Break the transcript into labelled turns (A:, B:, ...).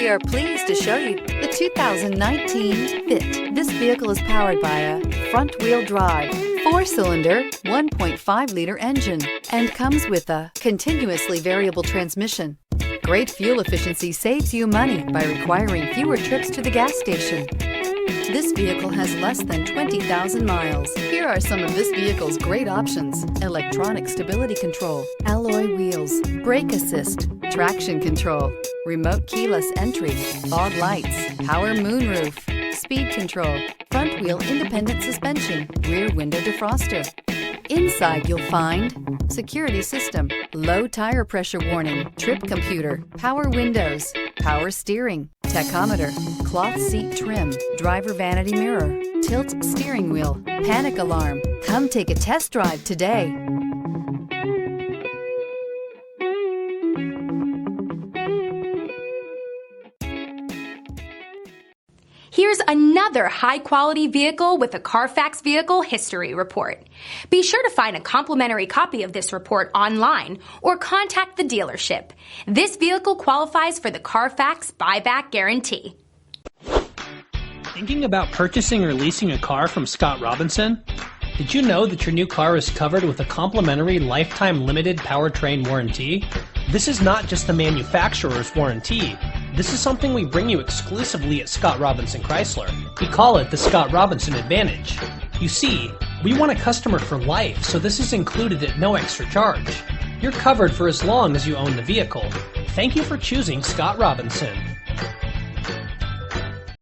A: We are pleased to show you the 2019 Fit. This vehicle is powered by a front-wheel drive, 4-cylinder, 1.5-liter engine, and comes with a continuously variable transmission. Great fuel efficiency saves you money by requiring fewer trips to the gas station. This vehicle has less than 20,000 miles. Here are some of this vehicle's great options: electronic stability control, alloy wheels, brake assist, traction control, remote keyless entry, fog lights, power moonroof, speed control, front wheel independent suspension, rear window defroster. Inside you'll find security system, low tire pressure warning, trip computer, power windows, power steering, tachometer, cloth seat trim, driver vanity mirror, tilt steering wheel, panic alarm. Come take a test drive today.
B: Here's another high-quality vehicle with a Carfax Vehicle History Report. Be sure to find a complimentary copy of this report online or contact the dealership. This vehicle qualifies for the Carfax Buyback Guarantee.
C: Thinking about purchasing or leasing a car from Scott Robinson? Did you know that your new car is covered with a complimentary lifetime limited powertrain warranty? This is not just the manufacturer's warranty. This is something we bring you exclusively at Scott Robinson Chrysler. We call it the Scott Robinson Advantage. You see, we want a customer for life, so this is included at no extra charge. You're covered for as long as you own the vehicle. Thank you for choosing Scott Robinson.